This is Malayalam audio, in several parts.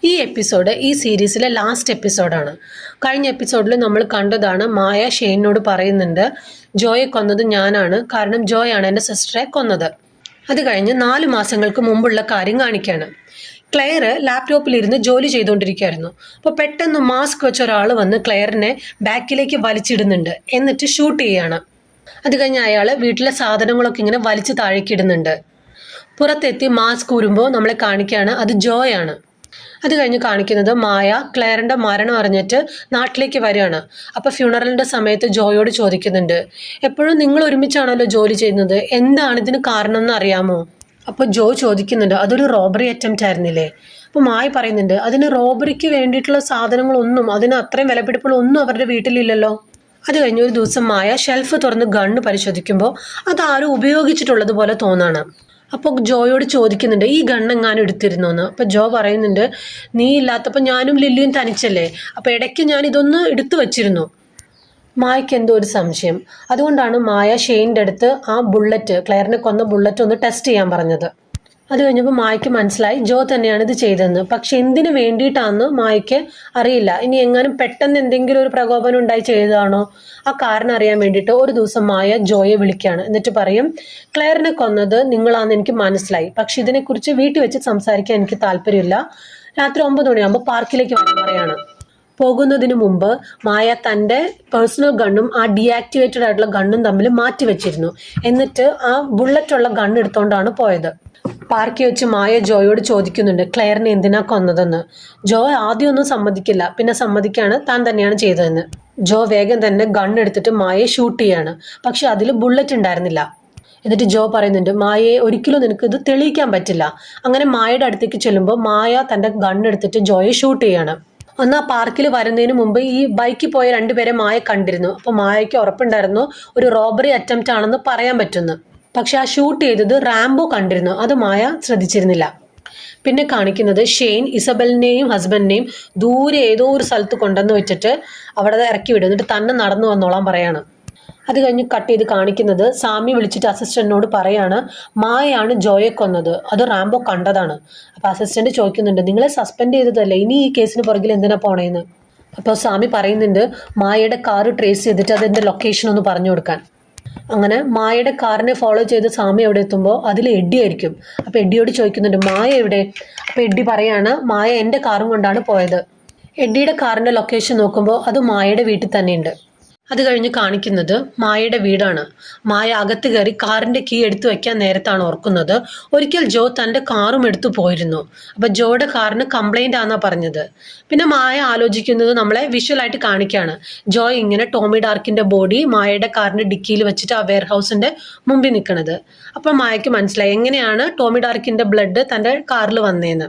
ഈ എപ്പിസോഡ് ഈ സീരീസിലെ ലാസ്റ്റ് എപ്പിസോഡാണ്. കഴിഞ്ഞ എപ്പിസോഡിൽ നമ്മൾ കണ്ടതാണ് മായ ഷെയ്നോട് പറയുന്നുണ്ട് ജോയെ കൊന്നത് ഞാനാണ്, കാരണം ജോയാണ് എൻ്റെ സിസ്റ്ററെ കൊന്നത്. അത് കഴിഞ്ഞ് 4 മാസങ്ങൾക്ക് മുമ്പുള്ള കാര്യം കാണിക്കുകയാണ്. ക്ലെയർ ലാപ്ടോപ്പിലിരുന്ന് ജോലി ചെയ്തുകൊണ്ടിരിക്കുകയായിരുന്നു. അപ്പോൾ പെട്ടെന്ന് മാസ്ക് വെച്ച ഒരാൾ വന്ന് ക്ലെയറിനെ ബാക്കിലേക്ക് വലിച്ചിടുന്നുണ്ട്, എന്നിട്ട് ഷൂട്ട് ചെയ്യാണ്. അത് കഴിഞ്ഞ് അയാൾ വീട്ടിലെ സാധനങ്ങളൊക്കെ ഇങ്ങനെ വലിച്ച് താഴേക്കിടുന്നുണ്ട്. പുറത്തെത്തി മാസ്ക് ഊരുമ്പോൾ നമ്മളെ കാണിക്കുകയാണ് അത് ജോയാണ്. അത് കഴിഞ്ഞ് കാണിക്കുന്നത് മായ ക്ലെയറിന്റെ മരണം അറിഞ്ഞിട്ട് നാട്ടിലേക്ക് വരികയാണ്. അപ്പോൾ ഫ്യൂണറലിന്റെ സമയത്ത് ജോയോട് ചോദിക്കുന്നുണ്ട്, എപ്പോഴും നിങ്ങൾ ഒരുമിച്ചാണല്ലോ ജോലി ചെയ്യുന്നത്, എന്താണ് ഇതിന് കാരണം എന്ന് അറിയാമോ? അപ്പോൾ ജോ ചോദിക്കുന്നുണ്ട്, അതൊരു റോബറി അറ്റംപ്റ്റ് ആയിരുന്നില്ലേ? അപ്പോൾ മായ പറയുന്നുണ്ട്, അതിന് റോബറിക്ക് വേണ്ടിയിട്ടുള്ള സാധനങ്ങളൊന്നും, അതിന് അത്രയും വിലപിടിപ്പുകളൊന്നും അവരുടെ വീട്ടിലില്ലല്ലോ. അത് കഴിഞ്ഞ് ഒരു ദിവസം മായ ഷെൽഫ് തുറന്ന് ഗണ്ണ് പരിശോധിക്കുമ്പോൾ അതാരും ഉപയോഗിച്ചിട്ടുള്ളത് പോലെ തോന്നാണ്. അപ്പോൾ ജോയോട് ചോദിക്കുന്നുണ്ട്, ഈ ഗണ്ണെങ്ങാനും എടുത്തിരുന്നോന്ന്. അപ്പോൾ ജോ പറയുന്നുണ്ട്, നീ ഇല്ലാത്തപ്പോൾ ഞാനും ലില്ലിയും തനിച്ചല്ലേ, അപ്പോൾ ഇടയ്ക്ക് ഞാൻ ഇതൊന്ന് എടുത്തു വച്ചിരുന്നു. മായയ്ക്ക് എന്തോ ഒരു സംശയം. അതുകൊണ്ടാണ് മായ ഷെയ്ൻ്റെ അടുത്ത് ആ ബുള്ളറ്റ്, ക്ലെയറിനെ കൊന്ന ബുള്ളറ്റ് ഒന്ന് ടെസ്റ്റ് ചെയ്യാൻ പറഞ്ഞത്. അത് കഴിഞ്ഞപ്പോൾ മായയ്ക്ക് മനസ്സിലായി ജോ തന്നെയാണ് ഇത് ചെയ്തതെന്ന്. പക്ഷെ എന്തിനു വേണ്ടിയിട്ടാണെന്ന് മായയ്ക്ക് അറിയില്ല. ഇനി എങ്ങാനും പെട്ടെന്ന് എന്തെങ്കിലും ഒരു പ്രകോപനം ഉണ്ടായി ചെയ്തതാണോ, ആ കാരണം അറിയാൻ വേണ്ടിയിട്ട് ഒരു ദിവസം മായ ജോയെ വിളിക്കുകയാണ്. എന്നിട്ട് പറയും, ക്ലെയറിനെ കൊന്നത് നിങ്ങളാണെന്ന് എനിക്ക് മനസ്സിലായി, പക്ഷെ ഇതിനെക്കുറിച്ച് വീട്ടിൽ വെച്ച് സംസാരിക്കാൻ എനിക്ക് താല്പര്യമില്ല. രാത്രി 9 മണിയാകുമ്പോൾ പാർക്കിലേക്ക് വരാൻ പറയാണ്. പോകുന്നതിന് മുമ്പ് മായ തൻ്റെ പേഴ്സണൽ ഗണ്ണും ആ ഡീആക്ടിവേറ്റഡ് ആയിട്ടുള്ള ഗണ്ണും തമ്മിൽ മാറ്റി വെച്ചിരുന്നു. എന്നിട്ട് ആ ബുള്ളറ്റുള്ള ഗണ്ണ് എടുത്തോണ്ടാണ് പോയത്. പാർക്കിൽ വെച്ച് മായ ജോയോട് ചോദിക്കുന്നുണ്ട് ക്ലെയറിനെ എന്തിനാ കൊന്നതെന്ന്. ജോ ആദ്യമൊന്നും സമ്മതിക്കില്ല, പിന്നെ സമ്മതിക്കാണ് താൻ തന്നെയാണ് ചെയ്തതെന്ന്. ജോ വേഗം തന്നെ ഗണ്ണെടുത്തിട്ട് മായയെ ഷൂട്ട് ചെയ്യാണ്. പക്ഷെ അതിൽ ബുള്ളറ്റ് ഉണ്ടായിരുന്നില്ല. എന്നിട്ട് ജോ പറയുന്നുണ്ട്, മായയെ ഒരിക്കലും നിനക്ക് ഇത് തെളിയിക്കാൻ പറ്റില്ല. അങ്ങനെ മായയുടെ അടുത്തേക്ക് ചെല്ലുമ്പോൾ മായ തൻ്റെ ഗണ്ണെടുത്തിട്ട് ജോയെ ഷൂട്ട് ചെയ്യാണ്. അന്ന് ആ പാർക്കിൽ വരുന്നതിന് മുമ്പ് ഈ ബൈക്കിൽ പോയ 2 പേരെ മായ കണ്ടിരുന്നു. അപ്പോൾ മായയ്ക്ക് ഉറപ്പുണ്ടായിരുന്നു ഒരു റോബറി അറ്റംപ്റ്റ് ആണെന്ന് പറയാൻ പറ്റുന്നു. പക്ഷെ ആ ഷൂട്ട് ചെയ്തത് റാംബോ കണ്ടിരുന്നു, അത് മായ ശ്രദ്ധിച്ചിരുന്നില്ല. പിന്നെ കാണിക്കുന്നത് ഷെയ്ൻ ഇസബലിനെയും ഹസ്ബൻഡിനെയും ദൂരെ ഏതോ ഒരു സ്ഥലത്ത് കൊണ്ടുവന്ന് വെച്ചിട്ട് അവിടെ ഇറക്കി വിടും, എന്നിട്ട് തന്നെ നടന്നു വന്നോളാൻ പറയാണ്. അത് കഴിഞ്ഞ് കട്ട് ചെയ്ത് കാണിക്കുന്നത് സാമി വിളിച്ചിട്ട് അസിസ്റ്റന്റിനോട് പറയാണ് മായയാണ് ജോയെ കൊന്നത്, അത് റാംബോ കണ്ടതാണ്. അപ്പൊ അസിസ്റ്റന്റ് ചോദിക്കുന്നുണ്ട്, നിങ്ങളെ സസ്പെൻഡ് ചെയ്തതല്ലേ, ഇനി ഈ കേസിന് പുറകിൽ എന്തിനാ പോണേന്ന്. അപ്പോൾ സാമി പറയുന്നുണ്ട് മായയുടെ കാറ് ട്രേസ് ചെയ്തിട്ട് അതിന്റെ ലൊക്കേഷൻ ഒന്ന് പറഞ്ഞു കൊടുക്കാൻ. അങ്ങനെ മായയുടെ കാറിനെ ഫോളോ ചെയ്ത് സാമി എവിടെ എത്തുമ്പോൾ അതിൽ എഡ്ഡി ആയിരിക്കും. അപ്പോൾ എഡ്ഡിയോട് ചോദിക്കുന്നുണ്ട് മായ എവിടെ. അപ്പോൾ എഡ്ഡി പറയാണ് മായ എൻ്റെ കാറും കൊണ്ടാണ് പോയത്. എഡ്ഡിയുടെ കാറിന്റെ ലൊക്കേഷൻ നോക്കുമ്പോൾ അത് മായയുടെ വീട്ടിൽ തന്നെയുണ്ട്. അത് കഴിഞ്ഞ് കാണിക്കുന്നത് മായയുടെ വീടാണ്. മായ അകത്ത് കയറി കാറിന്റെ കീ എടുത്തു വെക്കാൻ നേരത്താണ് ഓർക്കുന്നത് ഒരിക്കൽ ജോ തൻ്റെ കാറും എടുത്തു പോയിരുന്നു. അപ്പൊ ജോയുടെ കാറിന് കംപ്ലൈന്റ് ആണെന്നാ പറഞ്ഞത്. പിന്നെ മായ ആലോചിക്കുന്നത് നമ്മളെ വിഷ്വലായിട്ട് കാണിക്കുകയാണ്. ജോ ഇങ്ങനെ ടോമി ഡാർക്കിന്റെ ബോഡി മായയുടെ കാറിന്റെ ഡിക്കിയിൽ വെച്ചിട്ട് ആ വെയർ ഹൗസിന്റെ മുമ്പിൽ നിൽക്കുന്നത്. അപ്പൊ മായയ്ക്ക് മനസ്സിലായി എങ്ങനെയാണ് ടോമി ഡാർക്കിന്റെ ബ്ലഡ് തൻ്റെ കാറിൽ വന്നേന്ന്.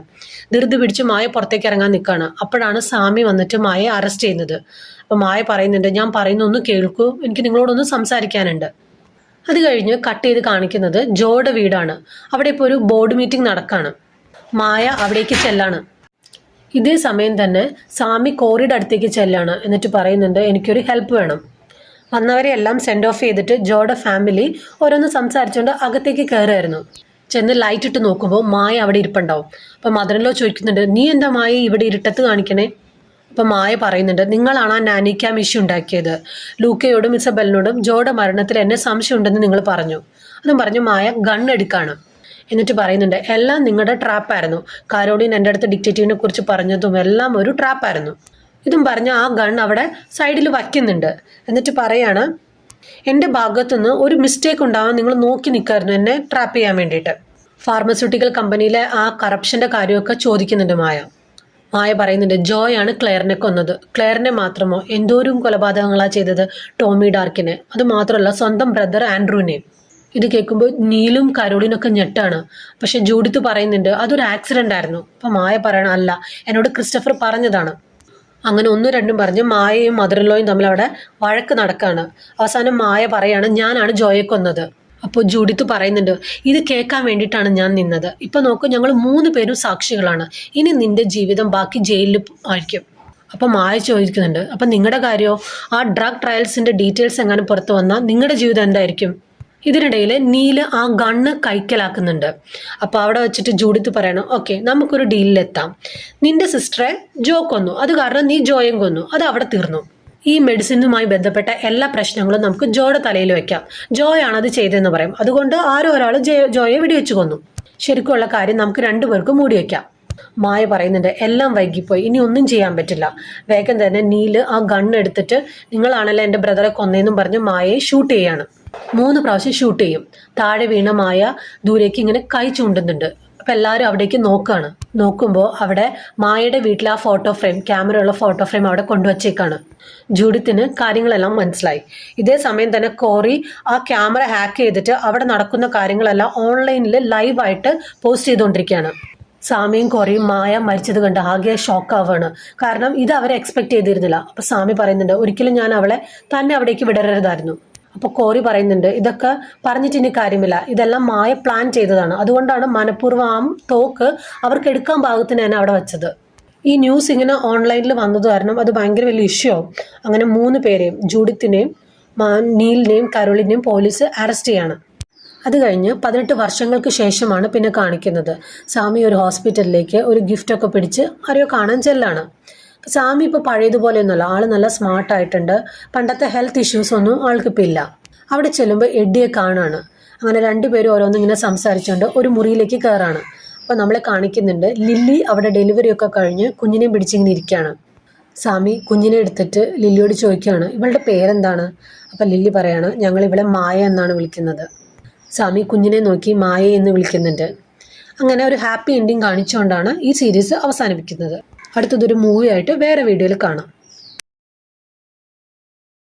ധൃതി പിടിച്ച് മായ പുറത്തേക്ക് ഇറങ്ങാൻ നിൽക്കുകയാണ്. അപ്പോഴാണ് സാമി വന്നിട്ട് മായയെ അറസ്റ്റ് ചെയ്യുന്നത്. അപ്പോൾ മായ പറയുന്നുണ്ട്, ഞാൻ പറയുന്ന ഒന്ന് കേൾക്കൂ, എനിക്ക് നിങ്ങളോടൊന്ന് സംസാരിക്കാനുണ്ട്. അത് കഴിഞ്ഞ് കട്ട് ചെയ്ത് കാണിക്കുന്നത് ജോയുടെ വീടാണ്. അവിടെ ഇപ്പോൾ ഒരു ബോർഡ് മീറ്റിംഗ് നടക്കാണ്. മായ അവിടേക്ക് ചെല്ലാണ്. ഇതേ സമയം തന്നെ സാമി കോറിയുടെ അടുത്തേക്ക് ചെല്ലാണ്. എന്നിട്ട് പറയുന്നുണ്ട്, എനിക്കൊരു ഹെൽപ്പ് വേണം. വന്നവരെ എല്ലാം സെൻഡ് ഓഫ് ചെയ്തിട്ട് ജോയുടെ ഫാമിലി ഓരോന്ന് സംസാരിച്ചുകൊണ്ട് അകത്തേക്ക് കയറുമായിരുന്നു. ചെന്ന് ലൈറ്റ് ഇട്ട് നോക്കുമ്പോൾ മായ അവിടെ ഇരിപ്പുണ്ടാവും. അപ്പം മദറിലോ ചോദിക്കുന്നുണ്ട്, നീ എന്താ മായ ഇവിടെ ഇരുട്ടത്ത് കാണിക്കണേ? അപ്പം മായ പറയുന്നുണ്ട്, നിങ്ങളാണ് ആ നാനി ക്യാം ഇഷ്യൂ ഉണ്ടാക്കിയത്. ലൂക്കയോടും ഇസബലിനോടും ജോയുടെ മരണത്തിൽ എന്നെ സംശയം ഉണ്ടെന്ന് നിങ്ങൾ പറഞ്ഞു. അതും പറഞ്ഞു മായ ഗണ്ണെടുക്കാണ്. എന്നിട്ട് പറയുന്നുണ്ട്, എല്ലാം നിങ്ങളുടെ ട്രാപ്പായിരുന്നു. കാരോളിൻ എൻ്റെ അടുത്ത് ഡിക്റ്റേറ്റീവിനെ കുറിച്ച് പറഞ്ഞതും എല്ലാം ഒരു ട്രാപ്പായിരുന്നു. ഇതും പറഞ്ഞ് ആ ഗൺ അവിടെ സൈഡിൽ വയ്ക്കുന്നുണ്ട്. എന്നിട്ട് പറയാണ്, എൻ്റെ ഭാഗത്തുനിന്ന് ഒരു മിസ്റ്റേക്ക് ഉണ്ടാവാൻ നിങ്ങൾ നോക്കി നിൽക്കായിരുന്നു എന്നെ ട്രാപ്പ് ചെയ്യാൻ വേണ്ടിയിട്ട്. ഫാർമസ്യൂട്ടിക്കൽ കമ്പനിയിലെ ആ കറപ്ഷൻ്റെ കാര്യമൊക്കെ ചോദിക്കുന്നുണ്ട് മായ. മായ പറയുന്നുണ്ട്, ജോയാണ് ക്ലെയറിനെ കൊന്നത്. ക്ലെയറിനെ മാത്രമോ, എന്തോരം കൊലപാതകങ്ങളാണ് ചെയ്തത് ടോമി ഡാർക്കിനെ. അത് മാത്രമല്ല സ്വന്തം ബ്രദർ ആൻഡ്രൂവിനെയും. ഇത് കേൾക്കുമ്പോൾ നീലും കരോളിനൊക്കെ ഞെട്ടാണ്. പക്ഷെ ജൂഡിത്ത് പറയുന്നുണ്ട് അതൊരു ആക്സിഡന്റ് ആയിരുന്നു. അപ്പം മായ പറയണ, അല്ല, എന്നോട് ക്രിസ്റ്റഫർ പറഞ്ഞതാണ്. അങ്ങനെ 1-2 പറഞ്ഞ് മായയും മദറിലോയും തമ്മിൽ അവിടെ വഴക്ക് നടക്കാണ്. അവസാനം മായ പറയാണ്, ഞാനാണ് ജോയെ കൊന്നത്. അപ്പോൾ ജൂഡിത്ത് പറയുന്നുണ്ട്, ഇത് കേൾക്കാൻ വേണ്ടിയിട്ടാണ് ഞാൻ നിന്നത്. ഇപ്പൊ നോക്കൂ, ഞങ്ങൾ 3 പേരും സാക്ഷികളാണ്. ഇനി നിന്റെ ജീവിതം ബാക്കി ജയിലിൽ ആയിരിക്കും. അപ്പം മായ ചോദിക്കുന്നുണ്ട്, അപ്പം നിങ്ങളുടെ കാര്യമോ? ആ ഡ്രഗ് ട്രയൽസിന്റെ ഡീറ്റെയിൽസ് എങ്ങാനും പുറത്തു വന്നാൽ നിങ്ങളുടെ ജീവിതം എന്തായിരിക്കും? ഇതിനിടയിൽ നീല് ആ ഗണ്ണ് കൈക്കലാക്കുന്നുണ്ട്. അപ്പോൾ അവിടെ വെച്ചിട്ട് ജൂഡിത്ത് പറയണം, ഓക്കെ നമുക്കൊരു ഡീലിലെത്താം. നിന്റെ സിസ്റ്ററെ ജോ കൊന്നു, അത് കാരണം നീ ജോയും കൊന്നു, അത് അവിടെ തീർന്നു. ഈ മെഡിസിനുമായി ബന്ധപ്പെട്ട എല്ലാ പ്രശ്നങ്ങളും നമുക്ക് ജോയുടെ തലയിൽ വെക്കാം. ജോയാണ് അത് ചെയ്തതെന്ന് പറയും. അതുകൊണ്ട് ആരോ ഒരാൾ ജോയെ വെടിവെച്ച് കൊന്നു. ശരിക്കുള്ള കാര്യം നമുക്ക് രണ്ടുപേർക്കും മൂടി വെക്കാം. മായ പറയുന്നുണ്ട്, എല്ലാം വൈകിപ്പോയി, ഇനി ഒന്നും ചെയ്യാൻ പറ്റില്ല. വേഗം തന്നെ നീല് ആ ഗണ്ണ് എടുത്തിട്ട് നിങ്ങളാണല്ലോ എൻ്റെ ബ്രദറെ കൊന്നതെന്നും പറഞ്ഞ് മായയെ ഷൂട്ട് ചെയ്യാണ്. 3 പ്രാവശ്യം ഷൂട്ട് ചെയ്യും. താഴെ വീണ മായ ദൂരേക്ക് ഇങ്ങനെ കൈ ചൂണ്ടുന്നുണ്ട്. അപ്പം എല്ലാവരും അവിടേക്ക് നോക്കുകയാണ്. നോക്കുമ്പോൾ അവിടെ മായയുടെ വീട്ടിൽ ആ ഫോട്ടോ ഫ്രെയിം, ക്യാമറയുള്ള ഫോട്ടോ ഫ്രെയിം അവിടെ കൊണ്ടുവച്ചേക്കാണ്. ജൂഡിത്തിന് കാര്യങ്ങളെല്ലാം മനസ്സിലായി. ഇതേ സമയം തന്നെ കോറി ആ ക്യാമറ ഹാക്ക് ചെയ്തിട്ട് അവിടെ നടക്കുന്ന കാര്യങ്ങളെല്ലാം ഓൺലൈനിൽ ലൈവായിട്ട് പോസ്റ്റ് ചെയ്തുകൊണ്ടിരിക്കുകയാണ്. സാമിയും കോറിയും മായ മരിച്ചത് കണ്ട് ആകെ ഷോക്ക് ആവുകയാണ്. കാരണം ഇത് അവരെ എക്സ്പെക്ട് ചെയ്തിരുന്നില്ല. അപ്പം സാമി പറയുന്നുണ്ട്, ഒരിക്കലും ഞാൻ അവളെ തന്നെ അവിടേക്ക് വിടരുതായിരുന്നു. അപ്പോൾ കോറി പറയുന്നുണ്ട്, ഇതൊക്കെ പറഞ്ഞിട്ട് ഇനി കാര്യമില്ല, ഇതെല്ലാം മായ പ്ലാൻ ചെയ്തതാണ്. അതുകൊണ്ടാണ് മനഃപൂർവ്വം ആ തോക്ക് അവർക്ക് എടുക്കാൻ പാകത്തിന് തന്നെ അവിടെ വെച്ചത്. ഈ ന്യൂസ് ഇങ്ങനെ ഓൺലൈനിൽ വന്നത് കാരണം അത് ഭയങ്കര വലിയ ഇഷ്യൂ ആവും. അങ്ങനെ 3 പേരെയും, ജൂഡിത്തിനെയും നീലിനെയും കരോളിനെയും പോലീസ് അറസ്റ്റ് ചെയ്യാണ്. അത് കഴിഞ്ഞ് 18 വർഷങ്ങൾക്ക് ശേഷമാണ് പിന്നെ കാണിക്കുന്നത്. സാമി ഒരു ഹോസ്പിറ്റലിലേക്ക് ഒരു ഗിഫ്റ്റൊക്കെ പിടിച്ച് ആരെയോ കാണാൻ ചെല്ലാണ്. സാമി ഇപ്പോൾ പഴയതുപോലെയൊന്നുമല്ല, ആൾ നല്ല സ്മാർട്ടായിട്ടുണ്ട്. പണ്ടത്തെ ഹെൽത്ത് ഇഷ്യൂസ് ഒന്നും ആൾക്കിപ്പോൾ ഇല്ല. അവിടെ ചെല്ലുമ്പോൾ എഡ്ഡിയെ കാണാണ്. അങ്ങനെ 2 പേരും ഓരോന്നിങ്ങനെ സംസാരിച്ചുകൊണ്ട് ഒരു മുറിയിലേക്ക് കയറാണ്. അപ്പോൾ നമ്മളെ കാണിക്കുന്നുണ്ട്, ലില്ലി അവിടെ ഡെലിവറിയൊക്കെ കഴിഞ്ഞ് കുഞ്ഞിനെ പിടിച്ചിങ്ങനെ ഇരിക്കുകയാണ്. സാമി കുഞ്ഞിനെ എടുത്തിട്ട് ലില്ലിയോട് ചോദിക്കുകയാണ്, ഇവളുടെ പേരെന്താണ്? അപ്പം ലില്ലി പറയാണ്, ഞങ്ങൾ ഇവളെ മായ എന്നാണ് വിളിക്കുന്നത്. സാമി കുഞ്ഞിനെ നോക്കി മായ എന്ന് വിളിക്കുന്നുണ്ട്. അങ്ങനെ ഒരു ഹാപ്പി എൻഡിങ് കാണിച്ചുകൊണ്ടാണ് ഈ സീരീസ് അവസാനിപ്പിക്കുന്നത്. അടുത്തതൊരു മൂവി ആയിട്ട് വേറെ വീഡിയോയിൽ കാണാം.